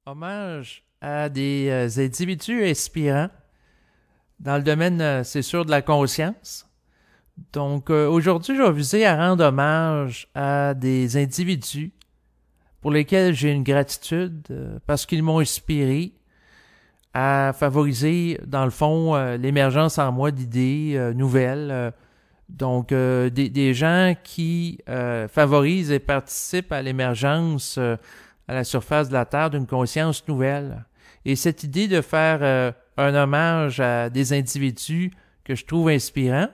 Hommage à des individus inspirants dans le domaine, c'est sûr, de la conscience. Donc, aujourd'hui, je vais viser à rendre hommage à des individus pour lesquels j'ai une gratitude parce qu'ils m'ont inspiré à favoriser, dans le fond, l'émergence en moi d'idées nouvelles. Des gens qui favorisent et participent à l'émergence à la surface de la Terre d'une conscience nouvelle. Et cette idée de faire un hommage à des individus que je trouve inspirants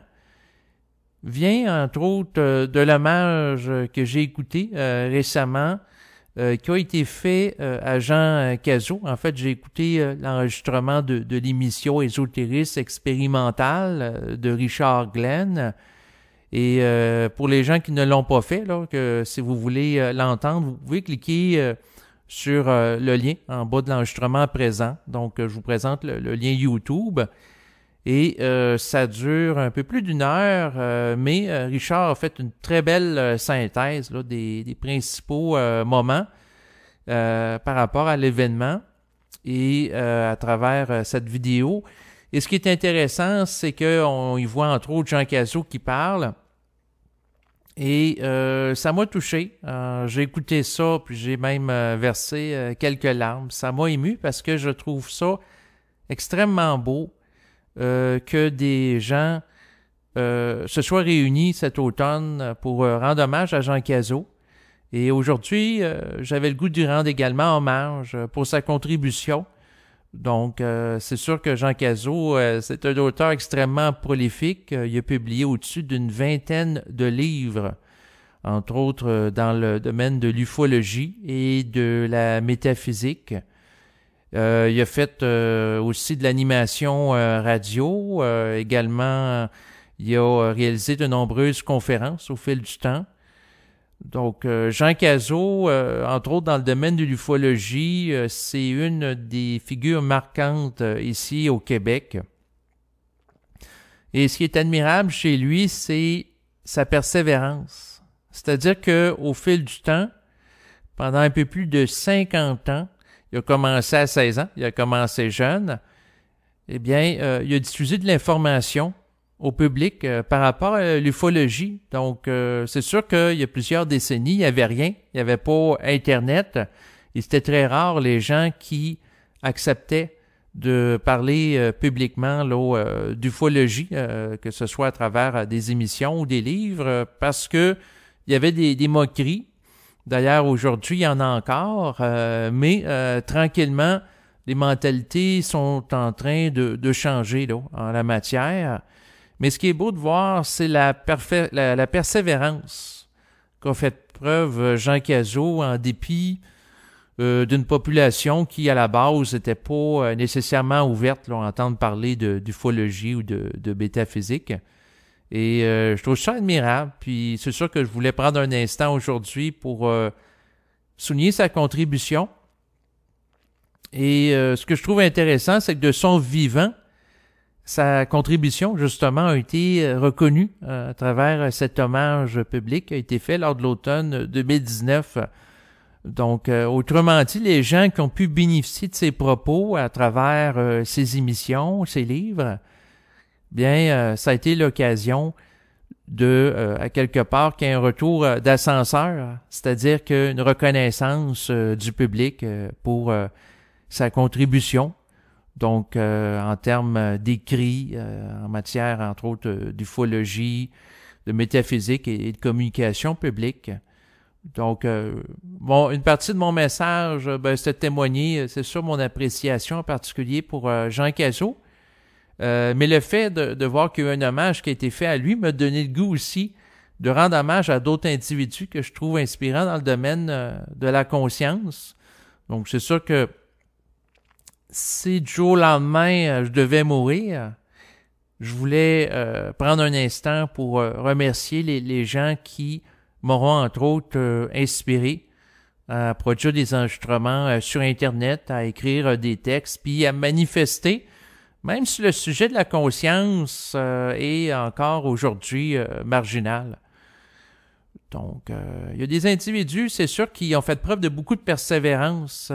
vient, entre autres, de l'hommage que j'ai écouté récemment, qui a été fait à Jean Cazot. En fait, j'ai écouté l'enregistrement de l'émission Ésotériste expérimentale de Richard Glenn. Et pour les gens qui ne l'ont pas fait, là, que si vous voulez l'entendre, vous pouvez cliquer sur le lien en bas de l'enregistrement présent. Donc, je vous présente le lien YouTube. Et ça dure un peu plus d'une heure, mais Richard a fait une très belle synthèse là, des principaux moments par rapport à l'événement et à travers cette vidéo. Et ce qui est intéressant, c'est qu'on y voit entre autres Jean Cazot qui parle. Et ça m'a touché. J'ai écouté ça, puis j'ai même versé quelques larmes. Ça m'a ému parce que je trouve ça extrêmement beau que des gens se soient réunis cet automne pour rendre hommage à Jean Cazot. Et aujourd'hui, j'avais le goût de lui rendre également hommage pour sa contribution. Donc, c'est sûr que Jean Cazot, c'est un auteur extrêmement prolifique. Il a publié au-dessus d'une vingtaine de livres, entre autres dans le domaine de l'ufologie et de la métaphysique. Il a fait aussi de l'animation radio. Également, il a réalisé de nombreuses conférences au fil du temps. Donc, Jean Cazot, entre autres dans le domaine de l'ufologie, c'est une des figures marquantes ici au Québec. Et ce qui est admirable chez lui, c'est sa persévérance. C'est-à-dire qu'au fil du temps, pendant un peu plus de 50 ans, il a commencé à 16 ans, il a commencé jeune, eh bien, il a diffusé de l'information au public par rapport à l'ufologie. Donc, c'est sûr qu'il y a plusieurs décennies, il n'y avait rien, il n'y avait pas Internet, et c'était très rare les gens qui acceptaient de parler publiquement là, d'ufologie, que ce soit à travers des émissions ou des livres, parce que il y avait des moqueries. D'ailleurs, aujourd'hui, il y en a encore, mais tranquillement, les mentalités sont en train de changer là, en la matière. Mais ce qui est beau de voir, c'est la persévérance qu'a fait preuve Jean Cazot en dépit d'une population qui, à la base, n'était pas nécessairement ouverte là, à entendre parler d'ufologie ou de métaphysique. Et je trouve ça admirable. Puis c'est sûr que je voulais prendre un instant aujourd'hui pour souligner sa contribution. Et ce que je trouve intéressant, c'est que de son vivant, sa contribution, justement, a été reconnue à travers cet hommage public qui a été fait lors de l'automne 2019. Donc, autrement dit, les gens qui ont pu bénéficier de ses propos à travers ses émissions, ses livres, bien, ça a été l'occasion de, à quelque part, qu'il y ait un retour d'ascenseur, c'est-à-dire qu'une reconnaissance du public pour sa contribution. Donc, en termes d'écrits, en matière, entre autres, d'ufologie, de métaphysique et de communication publique. Donc, une partie de mon message, c'était de témoigner, c'est sûr, mon appréciation en particulier pour Jean Cazot. Mais le fait de voir qu'il y a eu un hommage qui a été fait à lui m'a donné le goût aussi de rendre hommage à d'autres individus que je trouve inspirants dans le domaine de la conscience. Donc, c'est sûr que si du jour au lendemain, je devais mourir, je voulais prendre un instant pour remercier les gens qui m'auront, entre autres, inspiré à produire des enregistrements sur Internet, à écrire des textes, puis à manifester, même si le sujet de la conscience est encore aujourd'hui marginal. Donc, il y a des individus, c'est sûr, qui ont fait preuve de beaucoup de persévérance,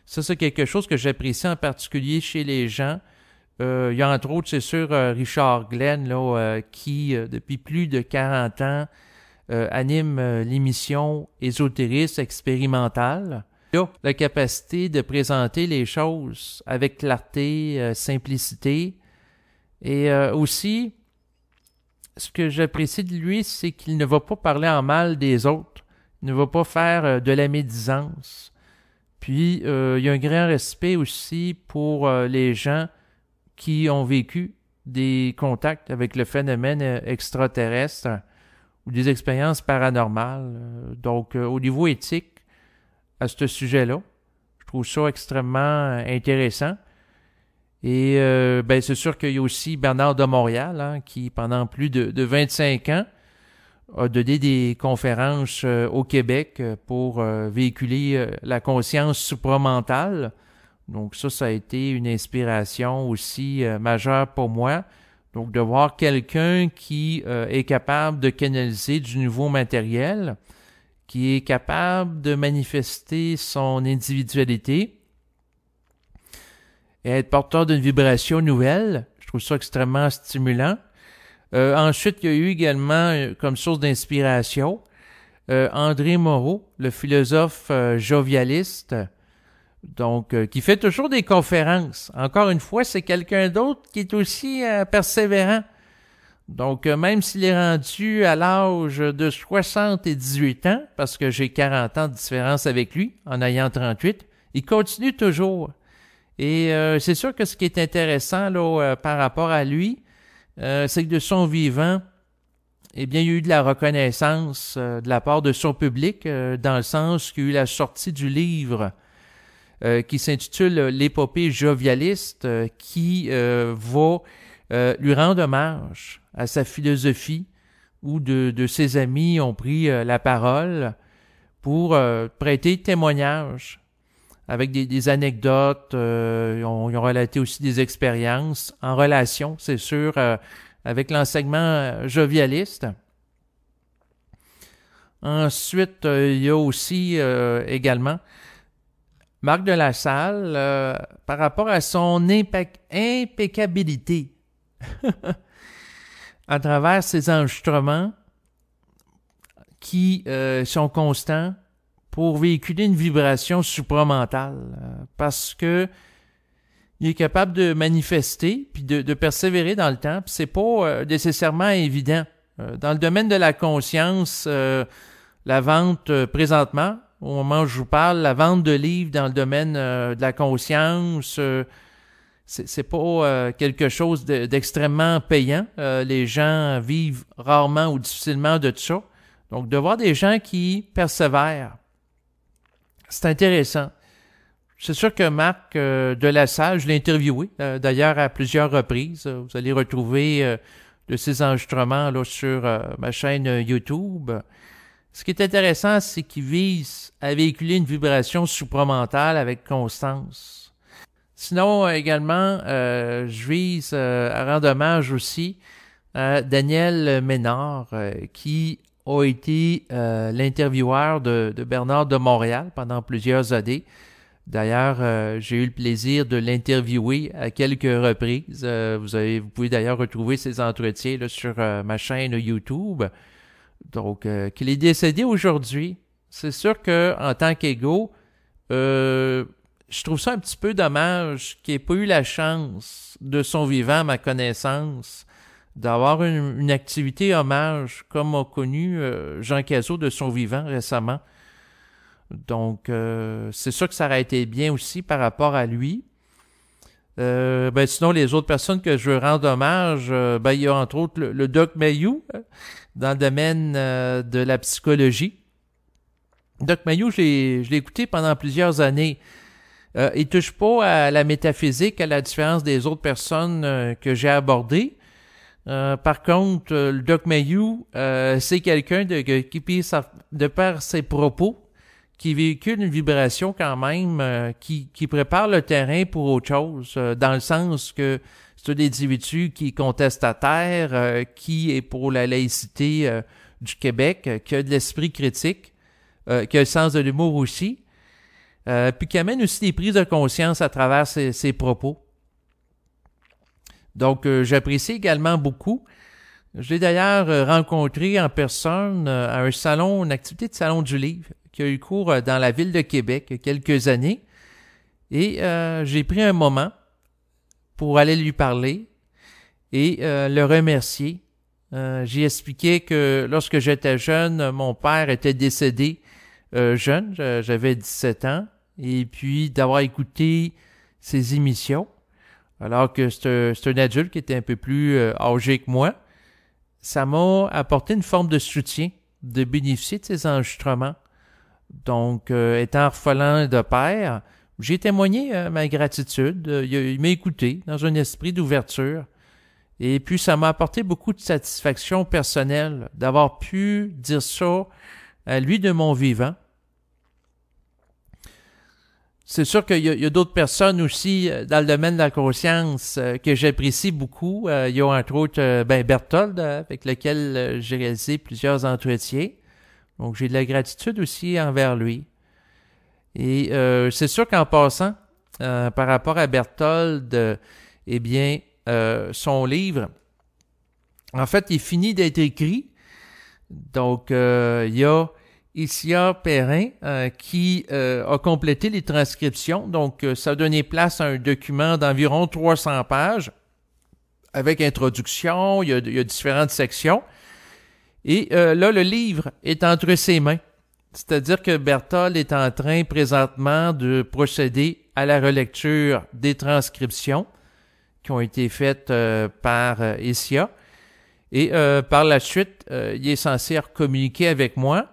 Ça, c'est quelque chose que j'apprécie en particulier chez les gens. Il y a entre autres, c'est sûr, Richard Glenn, là, qui, depuis plus de 40 ans, anime l'émission Ésotériste expérimentale. Il a la capacité de présenter les choses avec clarté, simplicité. Et aussi, ce que j'apprécie de lui, c'est qu'il ne va pas parler en mal des autres. Il ne va pas faire de la médisance. Puis, il y a un grand respect aussi pour les gens qui ont vécu des contacts avec le phénomène extraterrestre ou des expériences paranormales. Donc, au niveau éthique, à ce sujet-là, je trouve ça extrêmement intéressant. Et c'est sûr qu'il y a aussi Bernard de Montréal, hein, qui, pendant plus de 25 ans, a donné des conférences au Québec pour véhiculer la conscience supramentale. Donc ça a été une inspiration aussi majeure pour moi. Donc de voir quelqu'un qui est capable de canaliser du nouveau matériel, qui est capable de manifester son individualité et être porteur d'une vibration nouvelle. Je trouve ça extrêmement stimulant. Ensuite, il y a eu également comme source d'inspiration André Moreau, le philosophe jovialiste, donc qui fait toujours des conférences. Encore une fois, c'est quelqu'un d'autre qui est aussi persévérant. Donc, même s'il est rendu à l'âge de 78 ans, parce que j'ai 40 ans de différence avec lui, en ayant 38, il continue toujours. Et c'est sûr que ce qui est intéressant là, par rapport à lui, c'est que de son vivant, eh bien, il y a eu de la reconnaissance de la part de son public, dans le sens qu'il y a eu la sortie du livre qui s'intitule L'épopée jovialiste, qui va lui rendre hommage à sa philosophie, où de ses amis ont pris la parole pour prêter témoignage avec des anecdotes. Ils ont relaté aussi des expériences en relation, c'est sûr, avec l'enseignement jovialiste. Ensuite, il y a aussi également Marc de la Salle, par rapport à son impeccabilité à travers ses enregistrements qui sont constants pour véhiculer une vibration supramentale, parce que il est capable de manifester puis de persévérer dans le temps, puis c'est pas nécessairement évident. Dans le domaine de la conscience, la vente présentement, au moment où je vous parle, la vente de livres dans le domaine de la conscience, c'est pas quelque chose d'extrêmement payant. Les gens vivent rarement ou difficilement de ça. Donc, de voir des gens qui persévèrent, c'est intéressant. C'est sûr que Marc de la Salle, je l'ai interviewé, d'ailleurs à plusieurs reprises. Vous allez retrouver de ses enregistrements là, sur ma chaîne YouTube. Ce qui est intéressant, c'est qu'il vise à véhiculer une vibration supramentale avec constance. Sinon, également, je vise à rendre hommage aussi à Daniel Ménard, qui a été l'intervieweur de Bernard de Montréal pendant plusieurs années. D'ailleurs, j'ai eu le plaisir de l'interviewer à quelques reprises. Vous pouvez d'ailleurs retrouver ses entretiens là, sur ma chaîne YouTube. Donc, qu'il est décédé aujourd'hui. C'est sûr que en tant qu'égo, je trouve ça un petit peu dommage qu'il n'ait pas eu la chance de son vivant, à ma connaissance, d'avoir une activité hommage comme a connu Jean Cazot de son vivant récemment. Donc, c'est sûr que ça aurait été bien aussi par rapport à lui. Sinon, les autres personnes que je veux rendre hommage, il y a entre autres le Doc Mayou, dans le domaine de la psychologie. Doc Mayou, je l'ai écouté pendant plusieurs années. Il touche pas à la métaphysique, à la différence des autres personnes que j'ai abordées. Par contre, le Doc Mayou, c'est quelqu'un qui, de par ses propos, qui véhicule une vibration quand même, qui prépare le terrain pour autre chose, dans le sens que c'est un individu qui est contestataire, qui est pour la laïcité du Québec, qui a de l'esprit critique, qui a le sens de l'humour aussi. puis qui amène aussi des prises de conscience à travers ses propos. Donc, j'apprécie également beaucoup. Je l'ai d'ailleurs rencontré en personne à un salon, une activité de salon du livre qui a eu cours dans la ville de Québec il y a quelques années. Et j'ai pris un moment pour aller lui parler et le remercier. J'ai expliqué que lorsque j'étais jeune, mon père était décédé jeune, j'avais 17 ans, et puis d'avoir écouté ses émissions, alors que c'est un adulte qui était un peu plus âgé que moi, ça m'a apporté une forme de soutien, de bénéficier de ces enregistrements. Donc, étant orphelin de père, j'ai témoigné ma gratitude. Il m'a écouté dans un esprit d'ouverture. Et puis, ça m'a apporté beaucoup de satisfaction personnelle d'avoir pu dire ça à lui de mon vivant. C'est sûr qu'il y a d'autres personnes aussi dans le domaine de la conscience que j'apprécie beaucoup. Il y a entre autres Berthold, avec lequel j'ai réalisé plusieurs entretiens. Donc, j'ai de la gratitude aussi envers lui. Et c'est sûr qu'en passant, par rapport à Berthold, eh bien, son livre, en fait, il finit d'être écrit. Donc, il y a Isia Perrin qui a complété les transcriptions. Donc, ça a donné place à un document d'environ 300 pages avec introduction, il y a différentes sections. Et là, le livre est entre ses mains. C'est-à-dire que Berthold est en train présentement de procéder à la relecture des transcriptions qui ont été faites par Isia. Et par la suite, il est censé communiquer avec moi.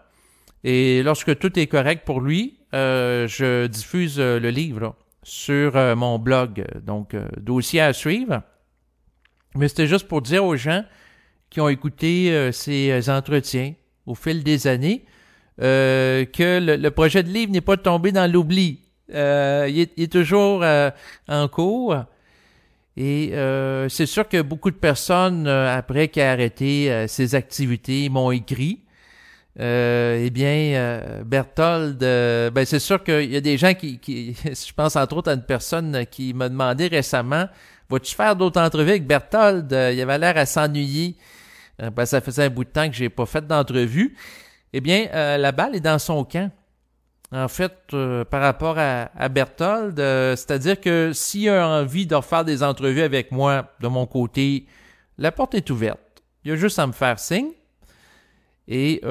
Et lorsque tout est correct pour lui, je diffuse le livre là, sur mon blog. Donc, dossier à suivre. Mais c'était juste pour dire aux gens qui ont écouté ces entretiens au fil des années que le projet de livre n'est pas tombé dans l'oubli. Il est toujours en cours. Et c'est sûr que beaucoup de personnes, après qu'il a arrêté ses activités, m'ont écrit. Berthold, c'est sûr qu'il y a des gens qui je pense entre autres à une personne qui m'a demandé récemment, vas-tu faire d'autres entrevues avec Berthold? Il avait l'air à s'ennuyer. Ça faisait un bout de temps que j'ai pas fait d'entrevue. Eh bien, la balle est dans son camp. En fait, par rapport à Berthold, c'est-à-dire que s'il a envie de refaire des entrevues avec moi, de mon côté, la porte est ouverte. Il y a juste à me faire signe. Et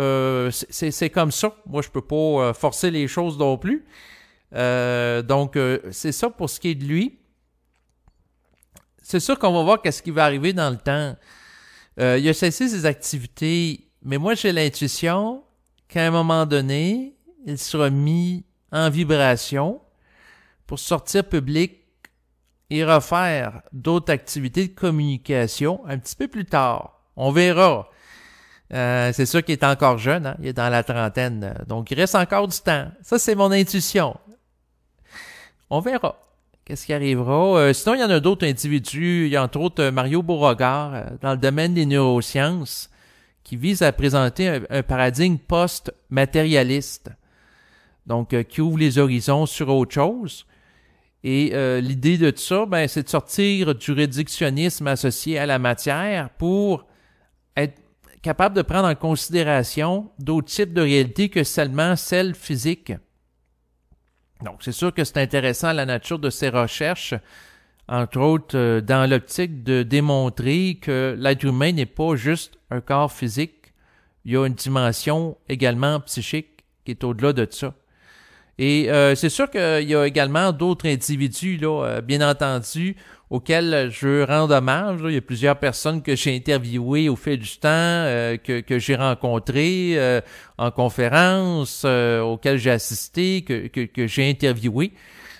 c'est comme ça. Moi, je peux pas forcer les choses non plus. Donc, c'est ça pour ce qui est de lui. C'est sûr qu'on va voir qu'est-ce qui va arriver dans le temps. Il a cessé ses activités, mais moi, j'ai l'intuition qu'à un moment donné, il sera mis en vibration pour sortir public et refaire d'autres activités de communication un petit peu plus tard. On verra. C'est sûr qu'il est encore jeune, hein? Il est dans la trentaine, donc il reste encore du temps. Ça, c'est mon intuition. On verra. Qu'est-ce qui arrivera? Sinon, il y en a d'autres individus. Il y a entre autres Mario Beauregard dans le domaine des neurosciences qui vise à présenter un paradigme post-matérialiste. Donc, qui ouvre les horizons sur autre chose. Et l'idée de ça, c'est de sortir du réductionnisme associé à la matière pour être capable de prendre en considération d'autres types de réalités que seulement celles physiques. Donc, c'est sûr que c'est intéressant la nature de ces recherches, entre autres dans l'optique de démontrer que l'être humain n'est pas juste un corps physique. Il y a une dimension également psychique qui est au-delà de ça. Et c'est sûr qu'il y a également d'autres individus, là, bien entendu, auxquels je rends hommage. Là. Il y a plusieurs personnes que j'ai interviewées au fil du temps, que j'ai rencontrées en conférence, auxquelles j'ai assisté, que j'ai interviewé.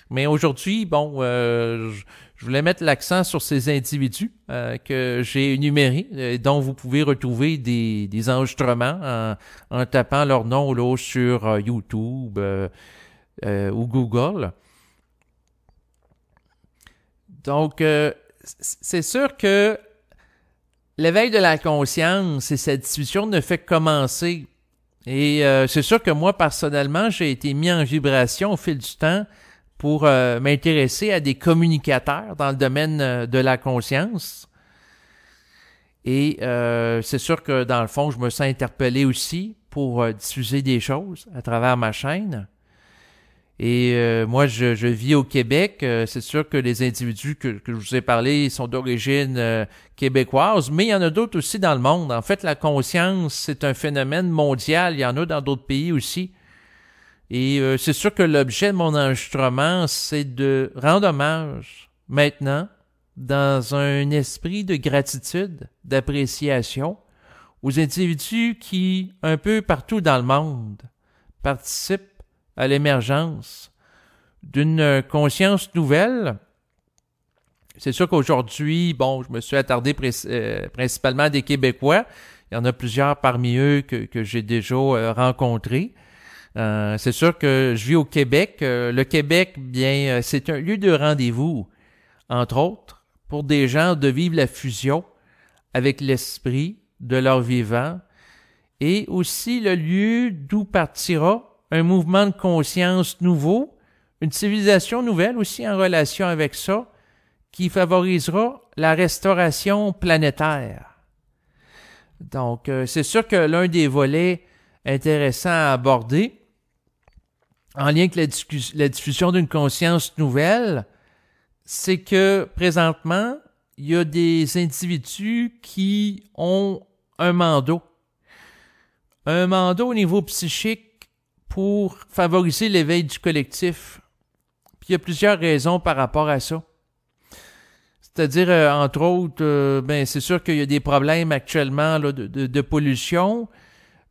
Mais aujourd'hui, je voulais mettre l'accent sur ces individus que j'ai énumérés, dont vous pouvez retrouver des enregistrements en tapant leur nom là, sur YouTube ou Google. Donc, c'est sûr que l'éveil de la conscience et cette discussion ne fait que commencer. Et c'est sûr que moi, personnellement, j'ai été mis en vibration au fil du temps pour m'intéresser à des communicateurs dans le domaine de la conscience. Et c'est sûr que dans le fond, je me sens interpellé aussi pour diffuser des choses à travers ma chaîne. Et moi, je vis au Québec. C'est sûr que les individus que je vous ai parlé sont d'origine québécoise, mais il y en a d'autres aussi dans le monde. En fait, la conscience, c'est un phénomène mondial. Il y en a dans d'autres pays aussi. Et c'est sûr que l'objet de mon enregistrement, c'est de rendre hommage maintenant, dans un esprit de gratitude, d'appréciation, aux individus qui, un peu partout dans le monde, participent à l'émergence d'une conscience nouvelle. C'est sûr qu'aujourd'hui, bon, je me suis attardé principalement à des Québécois. Il y en a plusieurs parmi eux que j'ai déjà rencontrés. C'est sûr que je vis au Québec. Le Québec, bien, c'est un lieu de rendez-vous, entre autres, pour des gens de vivre la fusion avec l'esprit de leur vivant et aussi le lieu d'où partira un mouvement de conscience nouveau, une civilisation nouvelle aussi en relation avec ça, qui favorisera la restauration planétaire. Donc, c'est sûr que l'un des volets intéressants à aborder, en lien avec la diffusion d'une conscience nouvelle, c'est que présentement, il y a des individus qui ont un mandat. Un mandat au niveau psychique pour favoriser l'éveil du collectif. Puis il y a plusieurs raisons par rapport à ça. C'est-à-dire, entre autres, c'est sûr qu'il y a des problèmes actuellement là, de pollution.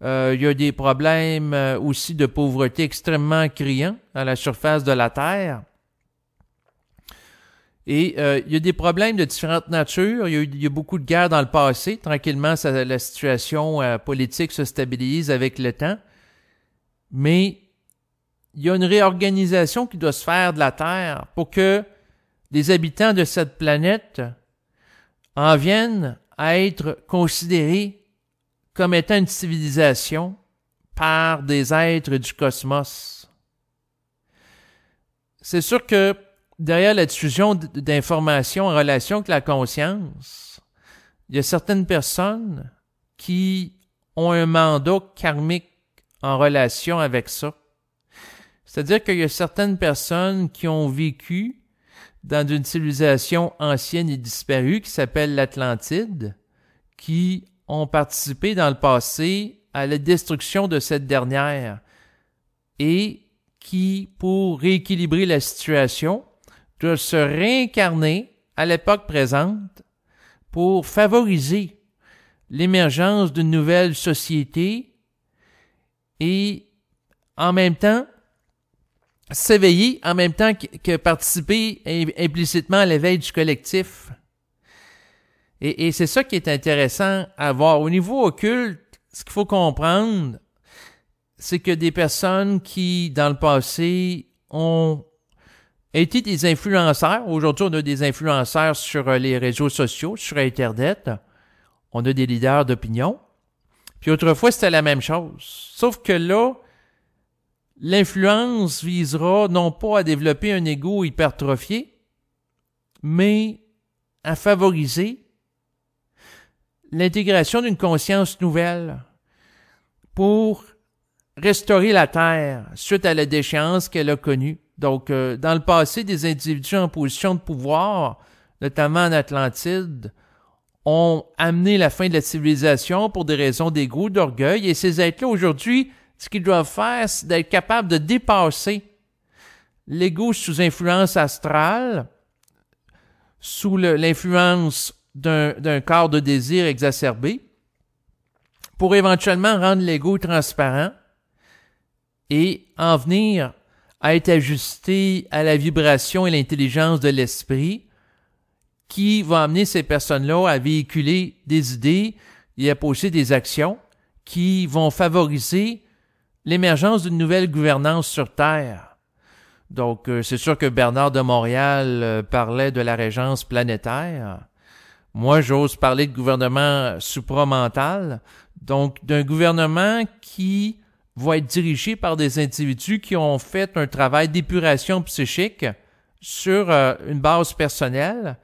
Il y a des problèmes aussi de pauvreté extrêmement criants à la surface de la Terre. Et il y a des problèmes de différentes natures. Il y a beaucoup de guerres dans le passé. Tranquillement, la situation politique se stabilise avec le temps. Mais il y a une réorganisation qui doit se faire de la Terre pour que les habitants de cette planète en viennent à être considérés comme étant une civilisation par des êtres du cosmos. C'est sûr que derrière la diffusion d'informations en relation avec la conscience, il y a certaines personnes qui ont un mandat karmique en relation avec ça. C'est-à-dire qu'il y a certaines personnes qui ont vécu dans une civilisation ancienne et disparue qui s'appelle l'Atlantide, qui ont participé dans le passé à la destruction de cette dernière et qui, pour rééquilibrer la situation, doivent se réincarner à l'époque présente pour favoriser l'émergence d'une nouvelle société et en même temps s'éveiller, en même temps que participer implicitement à l'éveil du collectif. Et c'est ça qui est intéressant à voir. Au niveau occulte, ce qu'il faut comprendre, c'est que des personnes qui, dans le passé, ont été des influenceurs, aujourd'hui on a des influenceurs sur les réseaux sociaux, sur Internet, on a des leaders d'opinion, puis autrefois, c'était la même chose. Sauf que là, l'influence visera non pas à développer un ego hypertrophié, mais à favoriser l'intégration d'une conscience nouvelle pour restaurer la Terre suite à la déchéance qu'elle a connue. Donc, dans le passé, des individus en position de pouvoir, notamment en Atlantide, ont amené la fin de la civilisation pour des raisons d'ego, d'orgueil, et ces êtres-là, aujourd'hui, ce qu'ils doivent faire, c'est d'être capables de dépasser l'ego sous influence astrale, sous l'influence d'un corps de désir exacerbé, pour éventuellement rendre l'ego transparent et en venir à être ajusté à la vibration et l'intelligence de l'esprit, qui va amener ces personnes-là à véhiculer des idées et à poser des actions qui vont favoriser l'émergence d'une nouvelle gouvernance sur Terre. Donc, c'est sûr que Bernard de Montréal parlait de la régence planétaire. Moi, j'ose parler de gouvernement supramental, donc d'un gouvernement qui va être dirigé par des individus qui ont fait un travail d'épuration psychique sur une base personnelle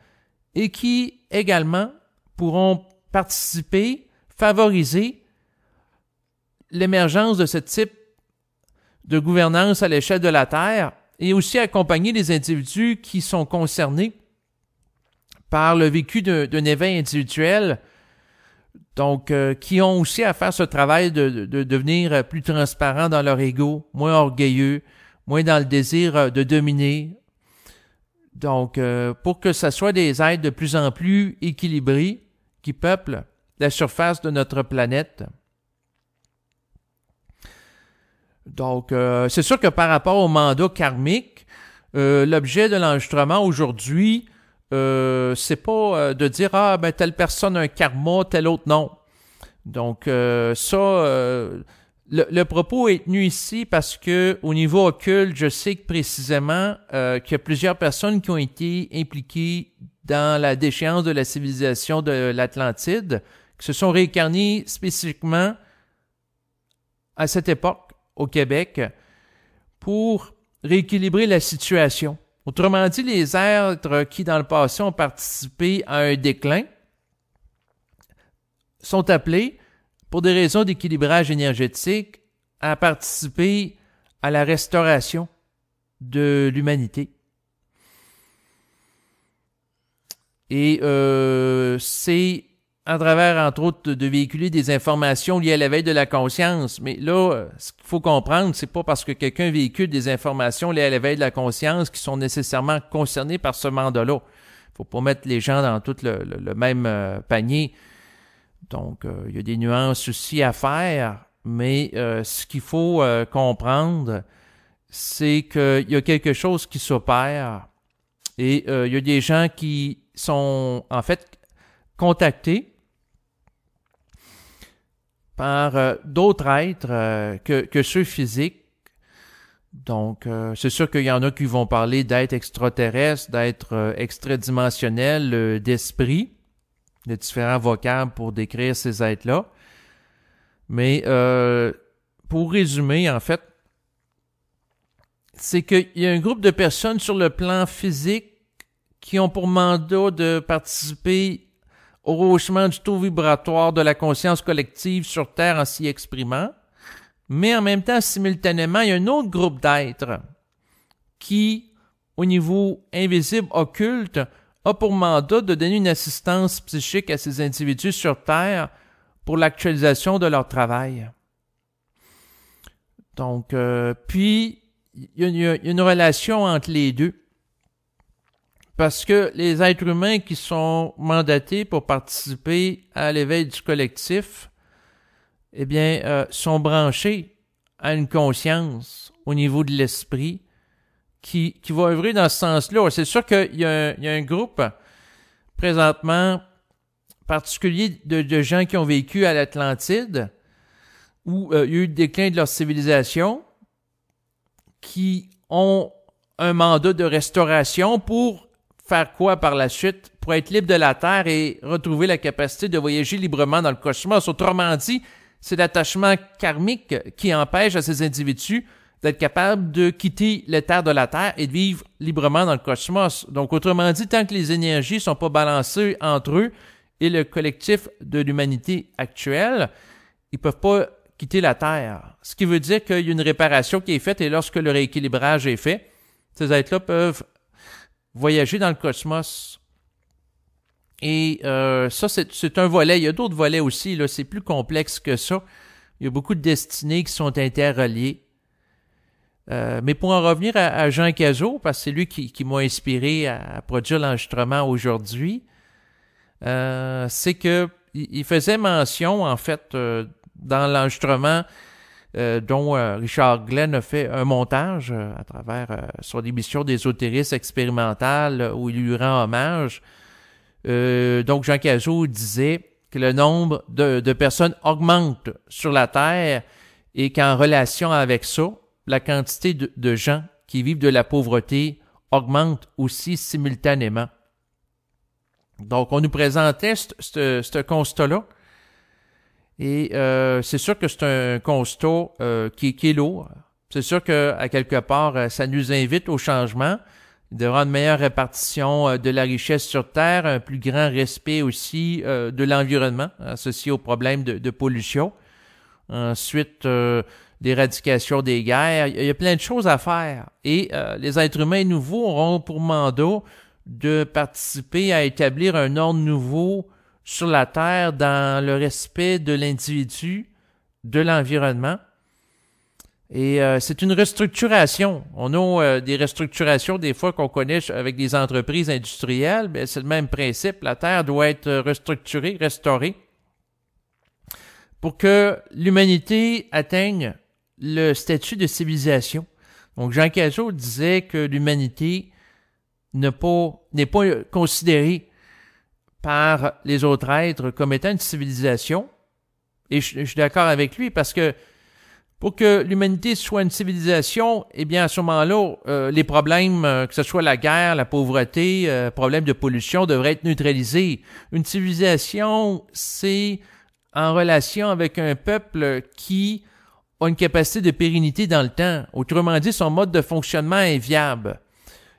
et qui également pourront participer, favoriser l'émergence de ce type de gouvernance à l'échelle de la Terre et aussi accompagner les individus qui sont concernés par le vécu d'un éveil individuel, donc qui ont aussi à faire ce travail de devenir plus transparents dans leur ego, moins orgueilleux, moins dans le désir de dominer. Donc, pour que ce soit des êtres de plus en plus équilibrés qui peuplent la surface de notre planète. Donc, c'est sûr que par rapport au mandat karmique, l'objet de l'enregistrement aujourd'hui, c'est pas de dire « Ah, ben telle personne a un karma, telle autre non ». Donc, le propos est tenu ici parce que au niveau occulte, je sais que précisément qu'il y a plusieurs personnes qui ont été impliquées dans la déchéance de la civilisation de l'Atlantide, qui se sont réincarnées spécifiquement à cette époque au Québec pour rééquilibrer la situation. Autrement dit, les êtres qui dans le passé ont participé à un déclin sont appelés, pour des raisons d'équilibrage énergétique, à participer à la restauration de l'humanité. Et c'est à travers, entre autres, de véhiculer des informations liées à l'éveil de la conscience. Mais là, ce qu'il faut comprendre, c'est pas parce que quelqu'un véhicule des informations liées à l'éveil de la conscience qui sont nécessairement concernés par ce mandat-là. Il faut pas mettre les gens dans tout le même panier. Donc, il y a des nuances aussi à faire, mais ce qu'il faut comprendre, c'est qu'il y a quelque chose qui s'opère et il y a des gens qui sont en fait contactés par d'autres êtres que ceux physiques. Donc, c'est sûr qu'il y en a qui vont parler d'êtres extraterrestres, d'êtres extradimensionnels, d'esprits. Il y a différents vocables pour décrire ces êtres-là. Mais pour résumer, en fait, c'est qu'il y a un groupe de personnes sur le plan physique qui ont pour mandat de participer au rehaussement du taux vibratoire de la conscience collective sur Terre en s'y exprimant. Mais en même temps, simultanément, il y a un autre groupe d'êtres qui, au niveau invisible, occulte, a pour mandat de donner une assistance psychique à ces individus sur Terre pour l'actualisation de leur travail. Donc, puis, il y a une relation entre les deux. Parce que les êtres humains qui sont mandatés pour participer à l'éveil du collectif, eh bien, sont branchés à une conscience au niveau de l'esprit qui va œuvrer dans ce sens-là. C'est sûr qu'il y a un groupe présentement particulier de gens qui ont vécu à l'Atlantide où il y a eu le déclin de leur civilisation qui ont un mandat de restauration pour faire quoi par la suite? Pour être libre de la Terre et retrouver la capacité de voyager librement dans le cosmos. Autrement dit, c'est l'attachement karmique qui empêche à ces individus d'être capables de quitter les terres de la Terre et de vivre librement dans le cosmos. Donc, autrement dit, tant que les énergies ne sont pas balancées entre eux et le collectif de l'humanité actuelle, ils ne peuvent pas quitter la Terre. Ce qui veut dire qu'il y a une réparation qui est faite et lorsque le rééquilibrage est fait, ces êtres-là peuvent voyager dans le cosmos. Et ça, c'est un volet. Il y a d'autres volets aussi. Là, c'est plus complexe que ça. Il y a beaucoup de destinées qui sont interreliées. Mais pour en revenir à Jean Cazot, parce que c'est lui qui m'a inspiré à produire l'enregistrement aujourd'hui, c'est que il faisait mention, en fait, dans l'enregistrement dont Richard Glenn a fait un montage à travers son émission d'ésotérisme expérimental où il lui rend hommage. Donc, Jean Cazot disait que le nombre de personnes augmente sur la Terre et qu'en relation avec ça, la quantité de gens qui vivent de la pauvreté augmente aussi simultanément. Donc, on nous présentait ce constat-là. Et c'est sûr que c'est un constat qui est lourd. C'est sûr qu'à quelque part, ça nous invite au changement. Il y aura une meilleure répartition de la richesse sur Terre, un plus grand respect aussi de l'environnement associé aux problèmes de pollution. Ensuite, l'éradication des guerres. Il y a plein de choses à faire. Et les êtres humains nouveaux auront pour mandat de participer à établir un ordre nouveau sur la Terre dans le respect de l'individu, de l'environnement. Et c'est une restructuration. On a des restructurations des fois qu'on connaît avec des entreprises industrielles. Bien, c'est le même principe. La Terre doit être restructurée, restaurée, pour que l'humanité atteigne le statut de civilisation. Donc, Jean Cazot disait que l'humanité n'est pas considérée par les autres êtres comme étant une civilisation. Et je suis d'accord avec lui parce que pour que l'humanité soit une civilisation, eh bien, à ce moment-là, les problèmes, que ce soit la guerre, la pauvreté, problèmes de pollution, devraient être neutralisés. Une civilisation, c'est en relation avec un peuple qui a une capacité de pérennité dans le temps. Autrement dit, son mode de fonctionnement est viable.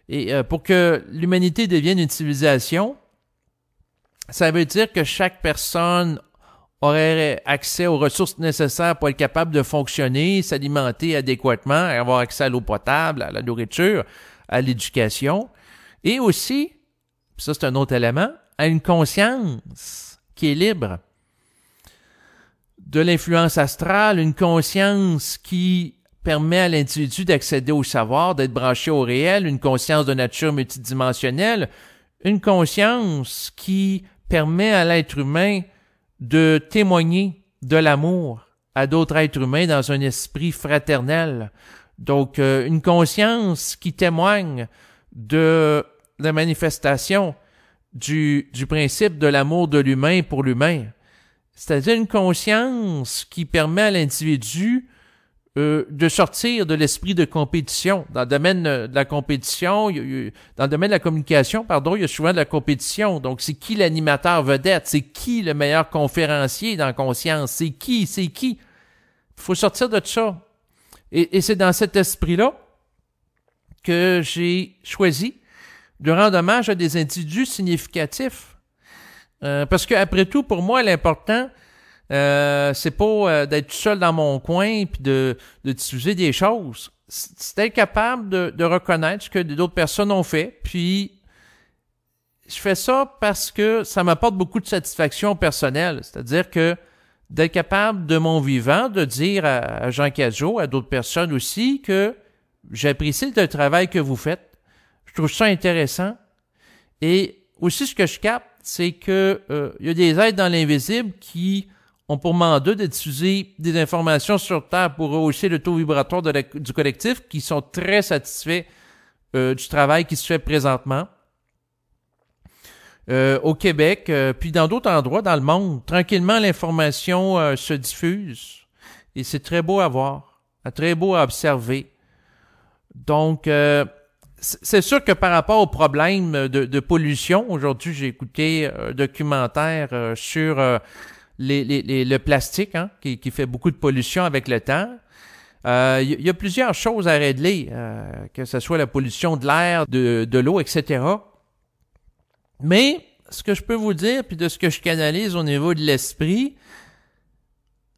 Et pour que l'humanité devienne une civilisation, ça veut dire que chaque personne aurait accès aux ressources nécessaires pour être capable de fonctionner, s'alimenter adéquatement, avoir accès à l'eau potable, à la nourriture, à l'éducation, et aussi, ça c'est un autre élément, à une conscience qui est libre de l'influence astrale, une conscience qui permet à l'individu d'accéder au savoir, d'être branché au réel, une conscience de nature multidimensionnelle, une conscience qui permet à l'être humain de témoigner de l'amour à d'autres êtres humains dans un esprit fraternel. Donc, une conscience qui témoigne de la manifestation du principe de l'amour de l'humain pour l'humain. C'est-à-dire une conscience qui permet à l'individu de sortir de l'esprit de compétition. Dans le domaine de la compétition, dans le domaine de la communication, pardon, il y a souvent de la compétition. Donc, c'est qui l'animateur vedette? C'est qui le meilleur conférencier dans la conscience? C'est qui? Il faut sortir de ça. Et c'est dans cet esprit-là que j'ai choisi de rendre hommage à des individus significatifs. Parce que après tout, pour moi, l'important, c'est pas d'être tout seul dans mon coin puis de diffuser des choses. C'est d'être capable de reconnaître ce que d'autres personnes ont fait. Puis je fais ça parce que ça m'apporte beaucoup de satisfaction personnelle. C'est-à-dire que d'être capable de mon vivant, de dire à Jean Cazot, à d'autres personnes aussi, que j'apprécie le travail que vous faites. Je trouve ça intéressant. Et aussi ce que je capte, c'est que il y a des êtres dans l'invisible qui ont pour mandat de diffuser des informations sur Terre pour rehausser le taux vibratoire du collectif, qui sont très satisfaits du travail qui se fait présentement au Québec, puis dans d'autres endroits dans le monde. Tranquillement, l'information se diffuse et c'est très beau à voir, très beau à observer. Donc, c'est sûr que par rapport aux problèmes de pollution, aujourd'hui, j'ai écouté un documentaire sur le plastique, hein, qui fait beaucoup de pollution avec le temps. Il y a plusieurs choses à régler, que ce soit la pollution de l'air, de l'eau, etc. Mais ce que je peux vous dire, puis de ce que je canalise au niveau de l'esprit,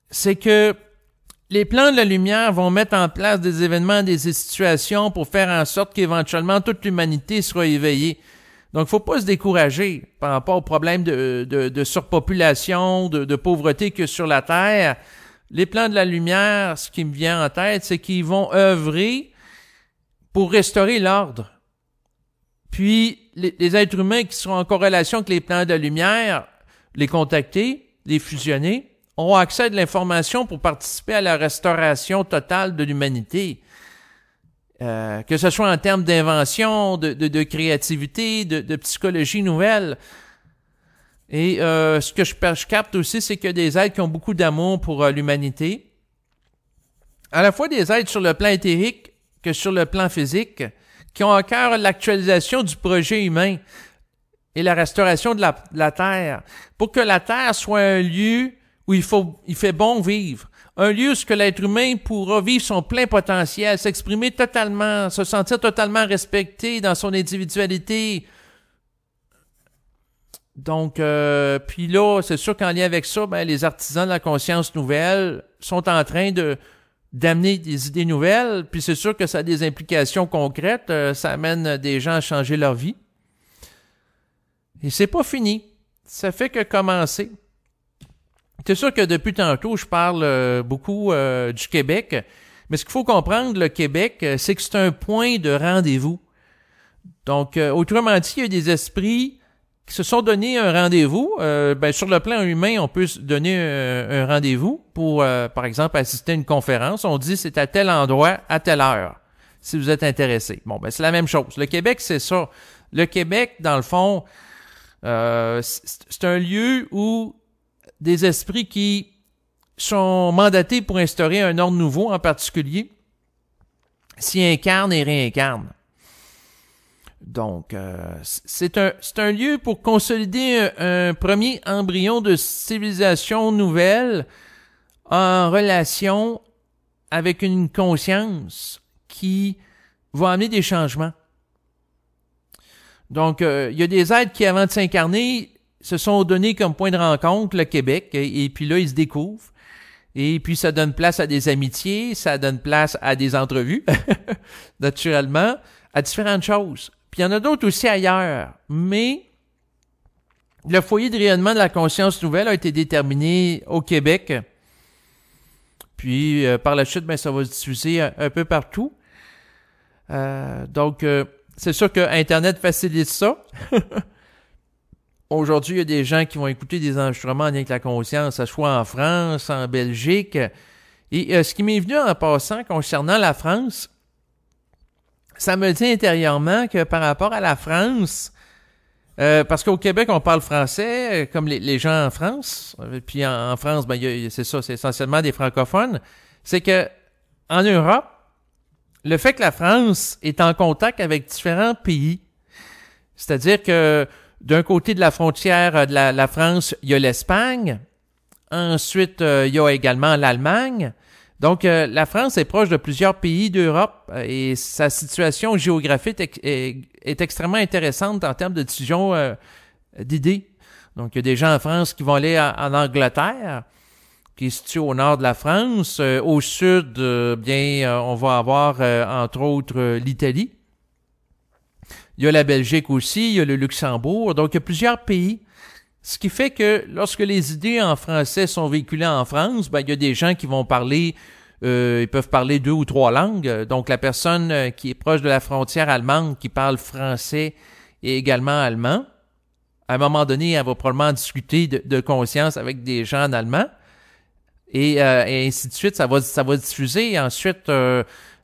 c'est que les plans de la lumière vont mettre en place des événements, des situations pour faire en sorte qu'éventuellement toute l'humanité sera éveillée. Donc, faut pas se décourager par rapport au problème de surpopulation, de pauvreté que sur la Terre. Les plans de la lumière, ce qui me vient en tête, c'est qu'ils vont œuvrer pour restaurer l'ordre. Puis, les êtres humains qui seront en corrélation avec les plans de la lumière, les contacter, les fusionner, auront accès à de l'information pour participer à la restauration totale de l'humanité. Que ce soit en termes d'invention, de créativité, de psychologie nouvelle. Et ce que je capte aussi, c'est qu'il y a des êtres qui ont beaucoup d'amour pour l'humanité. À la fois des êtres sur le plan éthérique que sur le plan physique, qui ont à cœur l'actualisation du projet humain et la restauration de la Terre, pour que la Terre soit un lieu où il fait bon vivre. Un lieu où l'être humain pourra vivre son plein potentiel, s'exprimer totalement, se sentir totalement respecté dans son individualité. Donc, puis là, c'est sûr qu'en lien avec ça, ben, les artisans de la conscience nouvelle sont en train d'amener des idées nouvelles, puis c'est sûr que ça a des implications concrètes, ça amène des gens à changer leur vie. Et c'est pas fini, ça fait que commencer. C'est sûr que depuis tantôt, je parle beaucoup du Québec, mais ce qu'il faut comprendre, le Québec, c'est que c'est un point de rendez-vous. Donc, autrement dit, il y a des esprits qui se sont donné un rendez-vous. Sur le plan humain, on peut se donner un rendez-vous pour, par exemple, assister à une conférence. On dit c'est à tel endroit, à telle heure, si vous êtes intéressé. Bon, ben c'est la même chose. Le Québec, c'est ça. Le Québec, dans le fond, c'est un lieu où des esprits qui sont mandatés pour instaurer un ordre nouveau en particulier s'y incarnent et réincarnent. Donc, c'est un lieu pour consolider un premier embryon de civilisation nouvelle en relation avec une conscience qui va amener des changements. Donc, il y a des êtres qui, avant de s'incarner, se sont donnés comme point de rencontre le Québec, et puis là, ils se découvrent. Et puis, ça donne place à des amitiés, ça donne place à des entrevues, naturellement, à différentes choses. Puis, il y en a d'autres aussi ailleurs. Mais le foyer de rayonnement de la conscience nouvelle a été déterminé au Québec. Puis, par la suite, ben, ça va se diffuser un peu partout. Donc, c'est sûr que Internet facilite ça. Aujourd'hui, il y a des gens qui vont écouter des enregistrements en lien avec la conscience, soit en France, en Belgique. Et ce qui m'est venu en passant concernant la France, ça me dit intérieurement que par rapport à la France, parce qu'au Québec, on parle français, comme les gens en France, puis en France, ben, c'est ça, c'est essentiellement des francophones, c'est que en Europe, le fait que la France est en contact avec différents pays, c'est-à-dire que d'un côté de la frontière de la France, il y a l'Espagne. Ensuite, il y a également l'Allemagne. Donc, la France est proche de plusieurs pays d'Europe et sa situation géographique est extrêmement intéressante en termes de diffusion d'idées. Donc, il y a des gens en France qui vont aller en Angleterre, qui est situé au nord de la France. Au sud, on va avoir, entre autres, l'Italie. Il y a la Belgique aussi, il y a le Luxembourg. Donc, il y a plusieurs pays. Ce qui fait que lorsque les idées en français sont véhiculées en France, ben, il y a des gens qui vont parler, ils peuvent parler 2 ou 3 langues. Donc, la personne qui est proche de la frontière allemande, qui parle français et également allemand, à un moment donné, elle va probablement discuter de conscience avec des gens en allemand. Et ainsi de suite, ça va diffuser. Et ensuite,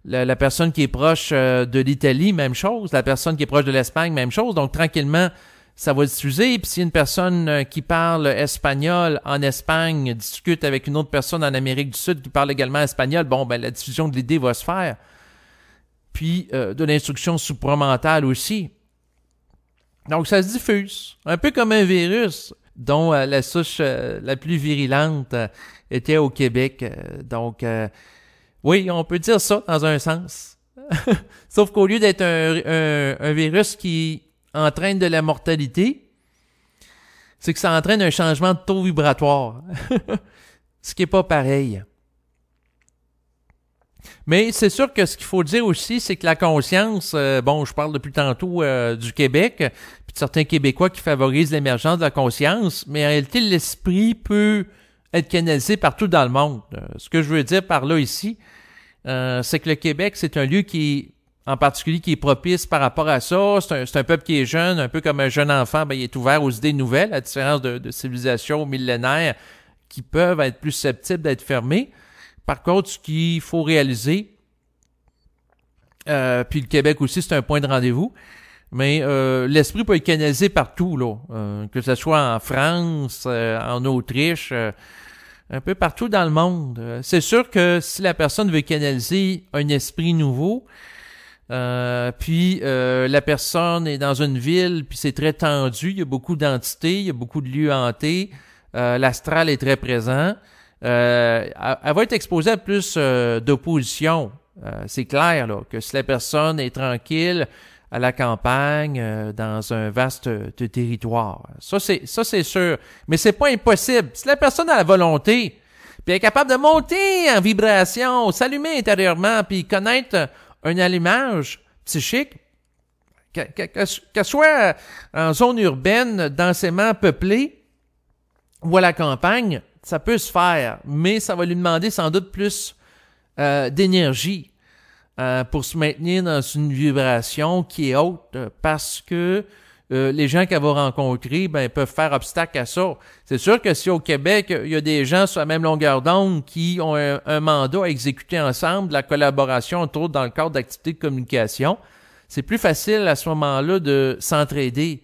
la personne qui est proche de l'Italie, même chose. La personne qui est proche de l'Espagne, même chose. Donc, tranquillement, ça va diffuser. Puis, si une personne qui parle espagnol en Espagne discute avec une autre personne en Amérique du Sud qui parle également espagnol, bon, ben la diffusion de l'idée va se faire. Puis, de l'instruction supramentale aussi. Donc, ça se diffuse. Un peu comme un virus dont la souche la plus virulente était au Québec. Donc, oui, on peut dire ça dans un sens. Sauf qu'au lieu d'être un virus qui entraîne de la mortalité, c'est que ça entraîne un changement de taux vibratoire. Ce qui n'est pas pareil. Mais c'est sûr que ce qu'il faut dire aussi, c'est que la conscience, je parle depuis tantôt du Québec, puis de certains Québécois qui favorisent l'émergence de la conscience, mais en réalité, l'esprit peut être canalisé partout dans le monde. Ce que je veux dire par là ici, c'est que le Québec, c'est un lieu en particulier, qui est propice par rapport à ça. C'est un peuple qui est jeune, un peu comme un jeune enfant, ben, il est ouvert aux idées nouvelles, à différence de civilisations millénaires qui peuvent être plus susceptibles d'être fermées. Par contre, ce qu'il faut réaliser, puis le Québec aussi, c'est un point de rendez-vous, mais l'esprit peut être canalisé partout, là, que ce soit en France, en Autriche, un peu partout dans le monde. C'est sûr que si la personne veut canaliser un esprit nouveau, puis la personne est dans une ville, puis c'est très tendu, il y a beaucoup d'entités, il y a beaucoup de lieux hantés, l'astral est très présent. Elle va être exposée à plus d'opposition. C'est clair là, que si la personne est tranquille à la campagne, dans un vaste territoire. Ça, c'est sûr. Mais c'est pas impossible. Si la personne a la volonté, puis elle est capable de monter en vibration, s'allumer intérieurement, puis connaître un allumage psychique, qu'elle soit en zone urbaine, densément peuplée, ou à la campagne, ça peut se faire, mais ça va lui demander sans doute plus d'énergie pour se maintenir dans une vibration qui est haute, parce que les gens qu'elle va rencontrer peuvent faire obstacle à ça. C'est sûr que si au Québec, il y a des gens sur la même longueur d'onde qui ont un mandat à exécuter ensemble, de la collaboration, entre autres dans le cadre d'activités de communication, c'est plus facile à ce moment-là de s'entraider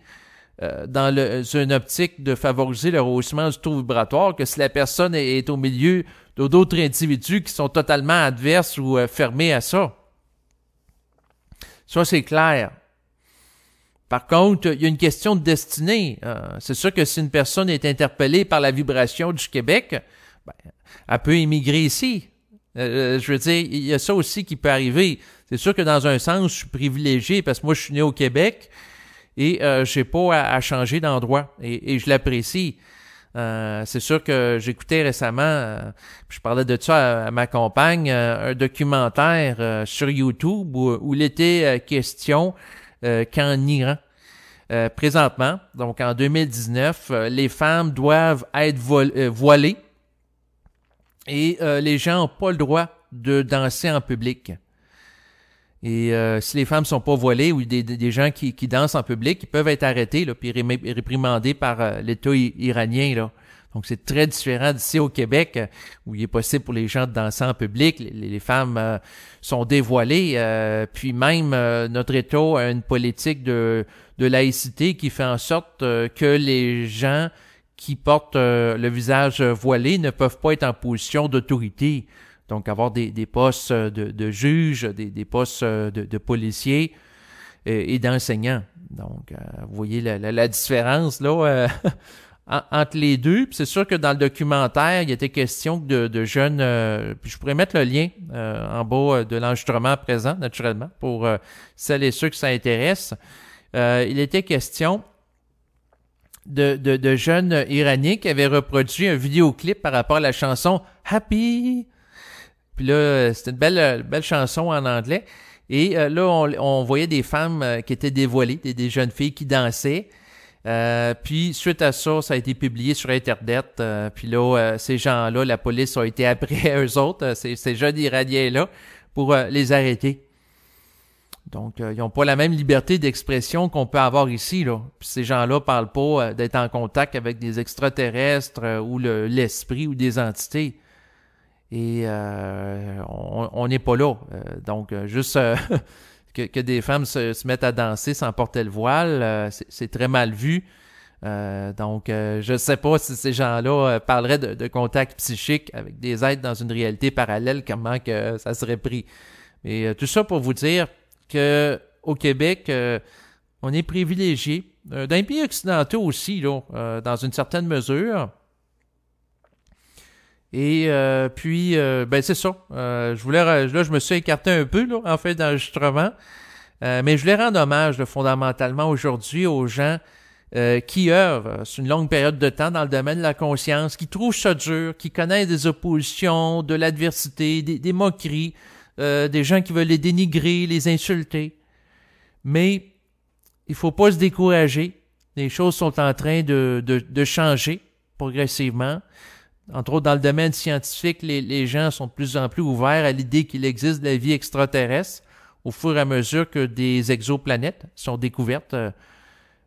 dans une optique de favoriser le rehaussement du taux vibratoire que si la personne est au milieu d'autres individus qui sont totalement adverses ou fermés à ça. Ça, c'est clair. Par contre, il y a une question de destinée. C'est sûr que si une personne est interpellée par la vibration du Québec, elle peut émigrer ici. Je veux dire, il y a ça aussi qui peut arriver. C'est sûr que dans un sens, je suis privilégié parce que moi, je suis né au Québec et je n'ai pas à changer d'endroit et je l'apprécie. C'est sûr que j'écoutais récemment, je parlais de ça à ma compagne, un documentaire sur YouTube où il était question qu'en Iran, présentement, donc en 2019, les femmes doivent être voilées et les gens n'ont pas le droit de danser en public. Et si les femmes sont pas voilées ou des gens qui dansent en public, ils peuvent être arrêtés là, puis réprimandés par l'État iranien. Là. Donc c'est très différent d'ici au Québec, où il est possible pour les gens de danser en public. Les femmes sont dévoilées. Puis même notre État a une politique de laïcité qui fait en sorte que les gens qui portent le visage voilé ne peuvent pas être en position d'autorité. Donc, avoir des postes de juges, des postes de policiers et d'enseignants. Donc, vous voyez la différence là entre les deux. Puis c'est sûr que dans le documentaire, il était question de jeunes... puis je pourrais mettre le lien en bas de l'enregistrement présent, naturellement, pour celles et ceux que ça intéresse. Il était question de jeunes Iraniens qui avaient reproduit un vidéoclip par rapport à la chanson « Happy ». Puis là, c'était une belle chanson en anglais. Et là, on voyait des femmes qui étaient dévoilées, des jeunes filles qui dansaient. Puis suite à ça, ça a été publié sur Internet. Puis là, ces gens-là, la police a été après eux autres, ces jeunes Iraniens-là, pour les arrêter. Donc, ils n'ont pas la même liberté d'expression qu'on peut avoir ici, là. Puis ces gens-là parlent pas d'être en contact avec des extraterrestres ou l'esprit ou des entités. Et on n'est pas là. Donc, juste que des femmes se mettent à danser sans porter le voile, c'est très mal vu. Donc, je ne sais pas si ces gens-là parleraient de contact psychique avec des êtres dans une réalité parallèle, comment que ça serait pris. Mais tout ça pour vous dire que au Québec, on est privilégié. Dans les pays occidentaux aussi, là, dans une certaine mesure. Et puis, c'est ça. Je me suis écarté un peu là, en fait d'enregistrement, mais je voulais rendre hommage fondamentalement aujourd'hui aux gens qui œuvrent sur une longue période de temps dans le domaine de la conscience, qui trouvent ça dur, qui connaissent des oppositions, de l'adversité, des moqueries, des gens qui veulent les dénigrer, les insulter. Mais il faut pas se décourager. Les choses sont en train de changer progressivement. Entre autres, dans le domaine scientifique, les gens sont de plus en plus ouverts à l'idée qu'il existe de la vie extraterrestre au fur et à mesure que des exoplanètes sont découvertes.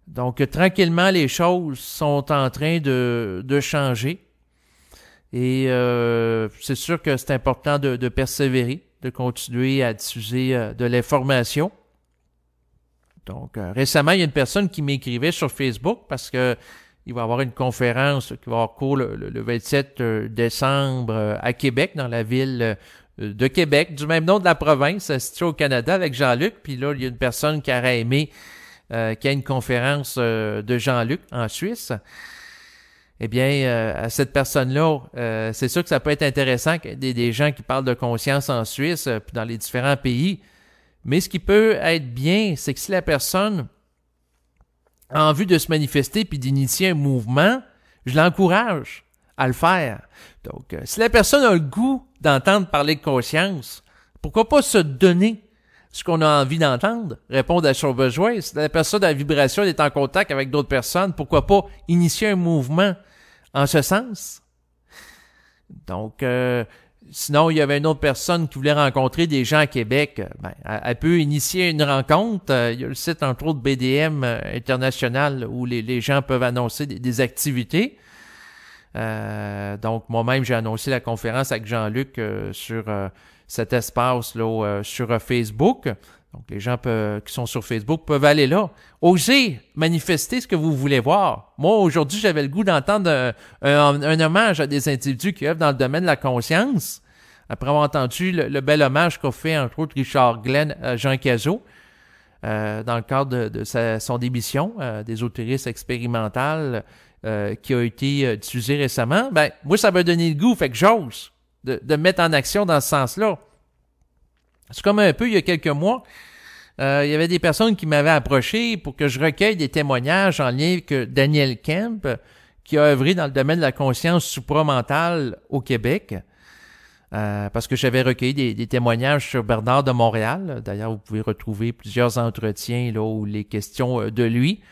Donc, tranquillement, les choses sont en train de changer. Et c'est sûr que c'est important de persévérer, de continuer à diffuser de l'information. Donc, récemment, il y a une personne qui m'écrivait sur Facebook parce que il va y avoir une conférence qui va avoir cours le 27 décembre à Québec, dans la ville de Québec, du même nom de la province, située au Canada, avec Jean-Luc. Puis là, il y a une personne qui aurait aimé qu'il y ait une conférence de Jean-Luc en Suisse. eh bien, à cette personne-là, c'est sûr que ça peut être intéressant qu'il y ait des gens qui parlent de conscience en Suisse, puis dans les différents pays. Mais ce qui peut être bien, c'est que si la personne a envie de se manifester puis d'initier un mouvement, je l'encourage à le faire. Donc, si la personne a le goût d'entendre parler de conscience, pourquoi pas se donner ce qu'on a envie d'entendre, répondre à son besoin. Si la personne à la vibration est en contact avec d'autres personnes, pourquoi pas initier un mouvement en ce sens? Donc, sinon, il y avait une autre personne qui voulait rencontrer des gens à Québec. Ben, elle peut initier une rencontre. Il y a le site, entre autres, BDM International, où les gens peuvent annoncer des activités. Donc, moi-même, j'ai annoncé la conférence avec Jean-Luc sur cet espace-là sur Facebook. Donc, les gens qui sont sur Facebook peuvent aller là. Osez manifester ce que vous voulez voir. Moi, aujourd'hui, j'avais le goût d'entendre un hommage à des individus qui œuvrent dans le domaine de la conscience. Après avoir entendu le bel hommage qu'a fait, entre autres, Richard Glenn à Jean Cazot, dans le cadre de son émission d'ésotérisme expérimental qui a été diffusée récemment, ben moi, ça m'a donné le goût, fait que j'ose de mettre en action dans ce sens-là. C'est comme un peu, il y a quelques mois, il y avait des personnes qui m'avaient approché pour que je recueille des témoignages en lien avec Daniel Kemp, qui a œuvré dans le domaine de la conscience supramentale au Québec, parce que j'avais recueilli des témoignages sur Bernard de Montréal. D'ailleurs, vous pouvez retrouver plusieurs entretiens là où les questions de lui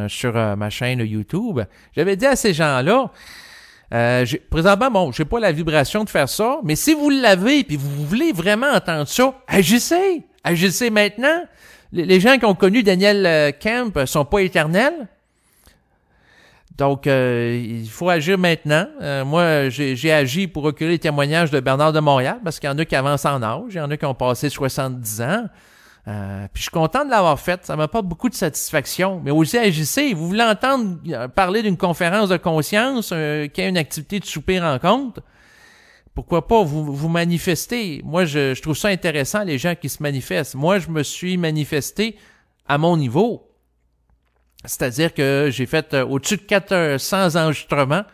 sur ma chaîne YouTube. J'avais dit à ces gens-là, présentement, bon, j'ai pas la vibration de faire ça, mais si vous l'avez et vous voulez vraiment entendre ça, agissez maintenant. Les gens qui ont connu Daniel Kemp sont pas éternels. Donc, il faut agir maintenant. Moi, j'ai agi pour recueillir les témoignages de Bernard de Montréal, parce qu'il y en a qui avancent en âge, il y en a qui ont passé 70 ans. Puis je suis content de l'avoir fait. Ça m'apporte beaucoup de satisfaction. Mais aussi, agissez. Vous voulez entendre parler d'une conférence de conscience, qui a une activité de souper-rencontre? Pourquoi pas vous manifester? Moi, je trouve ça intéressant, les gens qui se manifestent. Moi, je me suis manifesté à mon niveau. C'est-à-dire que j'ai fait au-dessus de 400 enregistrements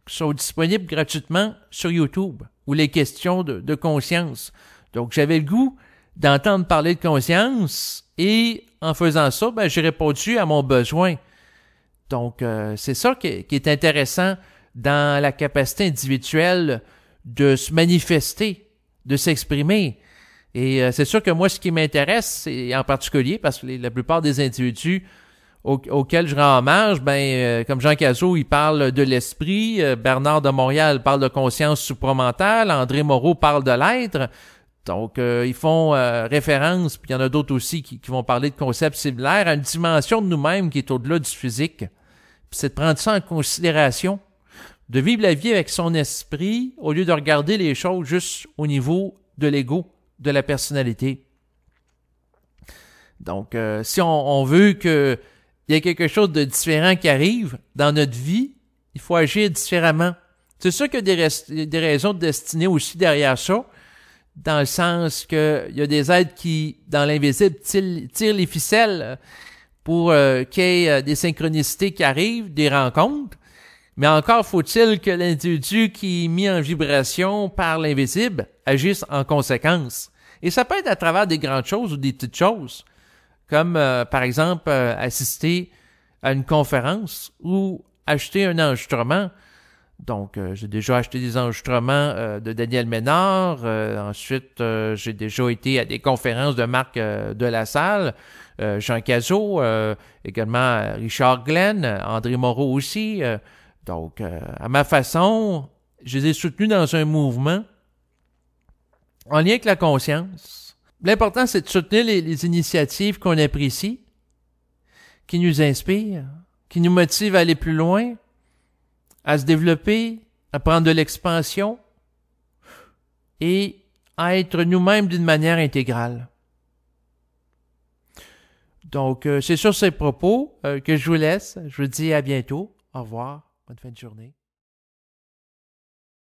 qui sont disponibles gratuitement sur YouTube, ou les questions de conscience. Donc, j'avais le goût d'entendre parler de conscience, et en faisant ça, ben, j'ai répondu à mon besoin. Donc, c'est ça qui est intéressant dans la capacité individuelle de se manifester, de s'exprimer. Et c'est sûr que moi, ce qui m'intéresse, c'est en particulier, parce que la plupart des individus auxquels je rends hommage, comme Jean Cazot, il parle de l'esprit, Bernard de Montréal parle de conscience supramentale, André Moreau parle de l'être. Donc, ils font référence, puis il y en a d'autres aussi qui vont parler de concepts similaires à une dimension de nous-mêmes qui est au-delà du physique. Puis c'est de prendre ça en considération, de vivre la vie avec son esprit au lieu de regarder les choses juste au niveau de l'ego, de la personnalité. Donc, si on veut qu'il y ait quelque chose de différent qui arrive dans notre vie, il faut agir différemment. C'est sûr qu'il y a des raisons de destinée aussi derrière ça, dans le sens que il y a des êtres qui, dans l'invisible, tirent les ficelles pour qu'il y ait des synchronicités qui arrivent, des rencontres. Mais encore faut-il que l'individu qui est mis en vibration par l'invisible agisse en conséquence. Et ça peut être à travers des grandes choses ou des petites choses, comme par exemple assister à une conférence ou acheter un enregistrement. Donc, j'ai déjà acheté des enregistrements de Daniel Ménard. Ensuite, j'ai déjà été à des conférences de Marc de la Salle, Jean Cazot, également Richard Glenn, André Moreau aussi. Donc, à ma façon, je les ai soutenus dans un mouvement en lien avec la conscience. L'important, c'est de soutenir les initiatives qu'on apprécie, qui nous inspirent, qui nous motivent à aller plus loin, à se développer, à prendre de l'expansion et à être nous-mêmes d'une manière intégrale. Donc, c'est sur ces propos que je vous laisse. Je vous dis à bientôt. Au revoir. Bonne fin de journée.